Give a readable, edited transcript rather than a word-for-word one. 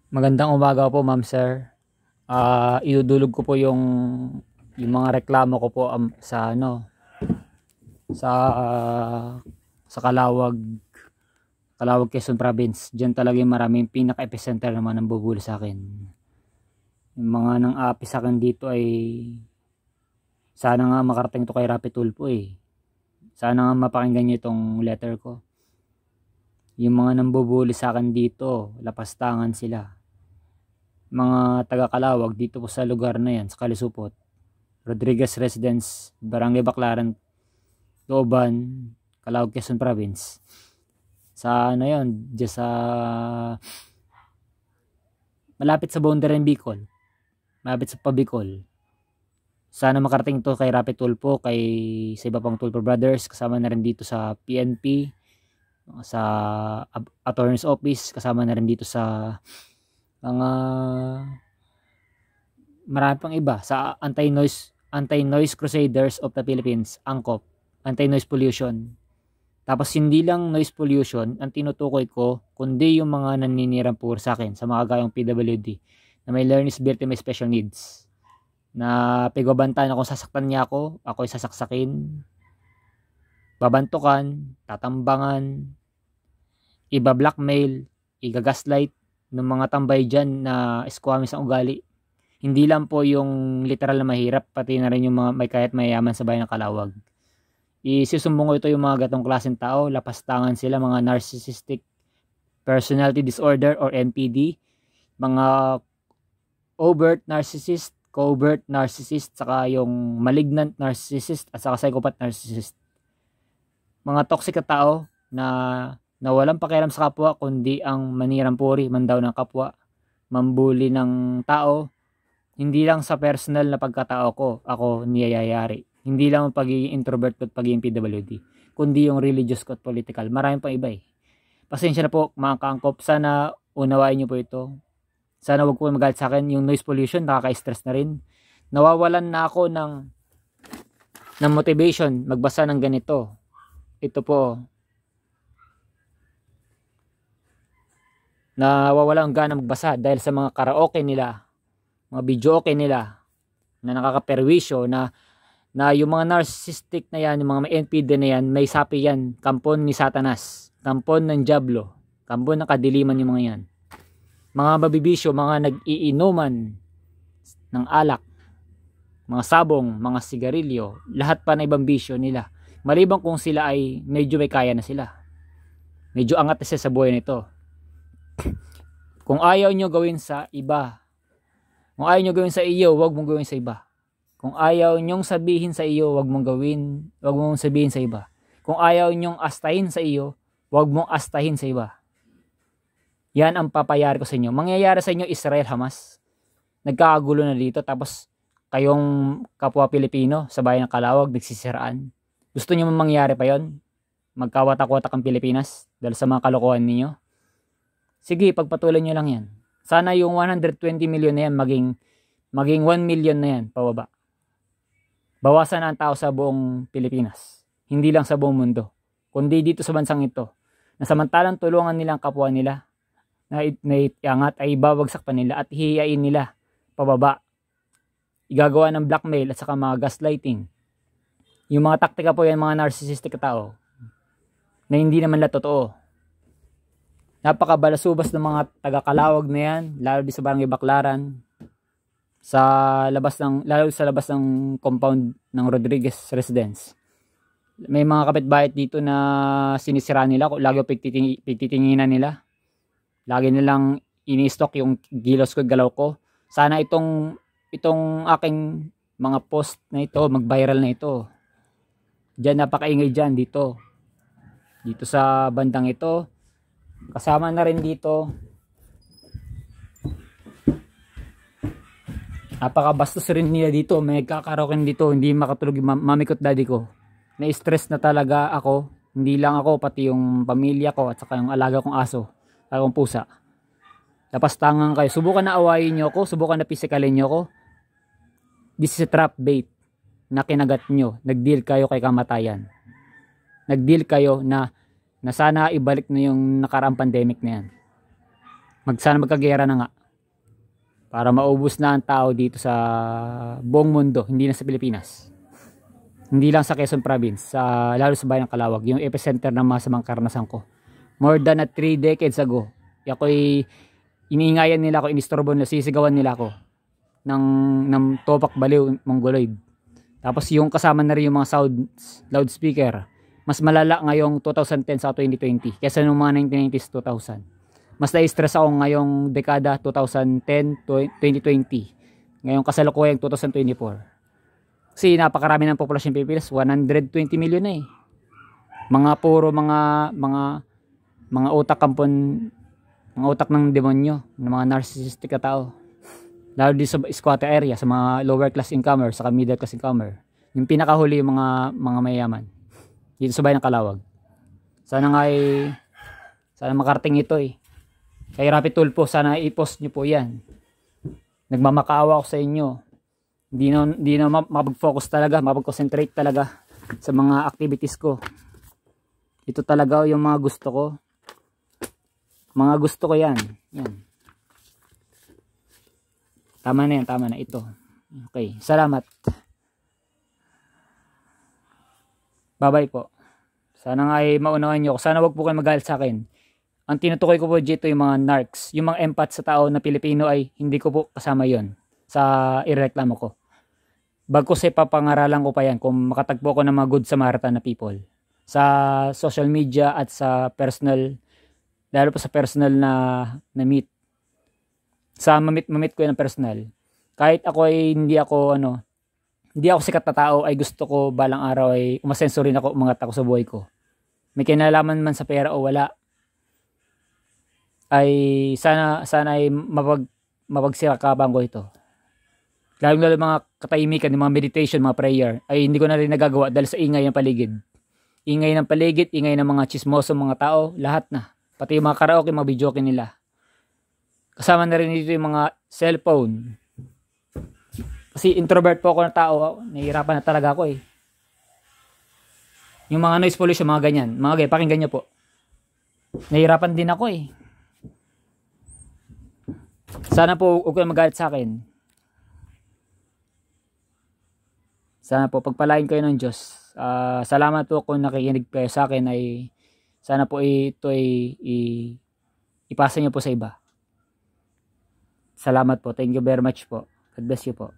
Magandang umaga po, ma'am sir. Idudulog ko po yung mga reklamo ko po sa sa sa Calawag, Quezon Province. Diyan talaga yung maraming pinaka-epicenter naman ng bubuli sa akin. Yung mga nang aapi sa akin dito ay sana nga makarating to kay Rapi Tulfo eh. Sana nga mapakinggan niyo itong letter ko. Yung mga nambubuli sa akin dito, lapastangan sila. Mga taga Calawag dito po sa lugar na yan, sa Kalisupot, Rodriguez Residence, Barangay Baclaran, Looban, Calawag, Quezon Province. Sa ano yun, dyan sa malapit sa boundary ng Bicol, malapit sa Pabicol. Sana makarating to kay Rapi Tulfo, sa iba pang Tulfo Brothers, kasama na rin dito sa PNP, sa Attorney's Office, kasama na rin dito sa mga marami pang iba, sa Anti-Noise Crusaders of the Philippines, ANCOP, Anti-Noise Pollution. Tapos hindi lang noise pollution ang tinutukoy ko, kundi yung mga naninirang po sa akin, sa mga gayong PWD, na may learning disability, may special needs, na pigbabantaan ako, sasaktan niya ako'y sasaksakin, babantukan, tatambangan, iba-blackmail, iga-gaslight ng mga tambay dyan na squamous ang ugali. Hindi lang po yung literal na mahirap, pati na rin yung mga may kaya't mayayaman sa bayan ng Calawag. Isisumbong ko ito yung mga gatong klaseng tao, lapastangan sila, mga narcissistic personality disorder or NPD, mga overt narcissist, covert narcissist, saka yung malignant narcissist at saka psychopath narcissist. Mga toxic na tao na walang pakialam sa kapwa kundi ang manirang puri, mandaw ng kapwa, mambuli ng tao. Hindi lang sa personal na pagkatao ko ako niyayayari. Hindi lang ang pagiging introvert at pagiging PWD, kundi yung religious at political. Maraming pang iba eh. Pasensya na po mga kaangkop, sana unawain niyo po ito. Sana wag po magalit sa akin. Yung noise pollution, nakaka-stress na rin. Nawawalan na ako ng motivation magbasa ng ganito. Ito po. Nawawalan ang gana magbasa dahil sa mga karaoke nila, mga video okay nila, na nakakaperwisyo, na yung mga narcissistic na yan, yung mga may NPD na yan, may sapi yan, kampon ni Satanas, kampon ng Diablo, kampon ng kadiliman yung mga yan. Mga mabibisyo, mga nag-iinuman ng alak, mga sabong, mga sigarilyo, lahat pa na ibang bisyo nila. Maliban kung sila ay medyo may kaya na sila. Medyo angat na sila sa buhay nito. Kung ayaw nyo gawin sa iba, kung ayaw nyo gawin sa iyo, wag mong gawin sa iba. Kung ayaw nyong sabihin sa iyo, wag mong gawin, wag mong sabihin sa iba. Kung ayaw nyong astahin sa iyo, wag mong astahin sa iba. Yan ang papayari ko sa inyo. Mangyayari sa inyo Israel-Hamas. Nagkakagulo na dito, tapos kayong kapwa Pilipino sa bayan ng Calawag nagsisiraan. Gusto niyo mangyari pa yon? Magkawatak-watak ang Pilipinas dahil sa mga kalokohan niyo? Sige, pagpatuloy niyo lang yan. Sana yung 120 million na yan maging 1 million na yan pababa. Bawasan na ang tao sa buong Pilipinas. Hindi lang sa buong mundo, kundi dito sa bansang ito, na samantalang tulungan nilang kapwa nila na iangat, ay babagsak pa nila at hihiyain nila pababa. Igagawa ng blackmail at saka mga gaslighting. Yung mga taktika po yan, mga narcissistic tao na hindi naman la totoo. Napakabalasubas ng mga taga-Calawag na yan, lalo di sa Barangay Baclaran, lalo sa labas ng compound ng Rodriguez Residence. May mga kapitbahay dito na sinisira nila, lagi pagtitinginan nila. Lagi nilang ini-stock yung gilos ko, galaw ko. Sana itong aking mga post na ito, mag-viral na ito. Diyan napakaingay dyan dito sa bandang ito. Kasama na rin dito, napakabastos rin nila dito. May kakarokin dito, hindi makatulog yung mamikot daddy ko. Na-stress na talaga ako. Hindi lang ako, pati yung pamilya ko at saka yung alaga kong aso, akong pusa. Lapastangan kayo. Subukan na awayin nyo ako, subukan na pisikalin nyo ako. This is a trap bait na kinagat nyo. Nag-deal kayo kay kamatayan. Nag-deal kayo na sana ibalik na yung nakaraang pandemic na yan. Sana magkagera na nga. para maubos na ang tao dito sa buong mundo, hindi na sa Pilipinas. Hindi lang sa Quezon Province, lalo sa bayan ng Calawag, yung epicenter ng masamang karanasan ko. More than 3 decades ago, ako'y iniingayan nila ako, inistorbo nila, sisigawan nila ako ng topak baliw, mongoloid. Tapos yung kasama na rin yung mga loudspeaker, mas malala ngayong 2010 sa 2020 kaysa nung mga 1990s 2000. Mas na-stress ako ngayong dekada 2010 2020, ngayong kasalukuyang 2024. Kasi napakarami ng populasyon Pilipinas, 120 million na eh. Mga puro mga utak kampon, mga utak ng demonyo, ng mga narcissistic na tao. Lalo din sa squatter area, sa mga lower class incomer, sa middle class incomer. Yung pinakahuli yung mga mayaman. Dito sa bayan ng Calawag. Sana makarating ito eh. Kay Rapid Tulfo, sana i-post nyo po yan. Nagmamakaawa ako sa inyo. Hindi na mapag-focus talaga, mapag-concentrate talaga sa mga activities ko. Ito talaga yung mga gusto ko. Mga gusto ko yan. Yan. Tama na yan, tama na ito. Okay, salamat. Bye-bye po. Sana nga ay maunawan nyo. Sana wag po kayo magalit sa akin. Ang tinutukoy ko po dito yung mga narcs, yung mga empath sa tao na Pilipino ay hindi ko po kasama yon sa ireklamo ko. Bagkus ay papangaralan ko pa yan kung makatagpo ko ng mga good Samaritan na people sa social media at sa personal, lalo pa sa personal na meet. Sa mamit ko yan ng personal. Kahit ako ay hindi ako sikat na tao, ay gusto ko balang araw ay umasenso rin ako, umangat ako sa buhay ko. May kinalaman man sa pera o wala, ay sana ay mapagsirakaban ko ito. Lalo mga katahimikan, mga meditation, mga prayer, ay hindi ko na rin nagagawa dahil sa ingay ng paligid. Ingay ng paligid, ingay ng mga chismoso mga tao, lahat na. Pati yung mga karaoke, mga videoke nila. Kasama na rin dito yung mga cellphone. Kasi introvert po ako na tao, nahihirapan na talaga ako eh. Yung mga noise pollution, mga ganyan. Mga ganyan, pakinggan nyo po. Nahihirapan din ako eh. Sana po huwag kayo magalit sa akin. Sana po pagpalain kayo ng Diyos. Salamat po kung nakikinig kayo sa akin, ay sana po ito ay ipasa nyo po sa iba. Salamat po. Thank you very much po. God bless you po.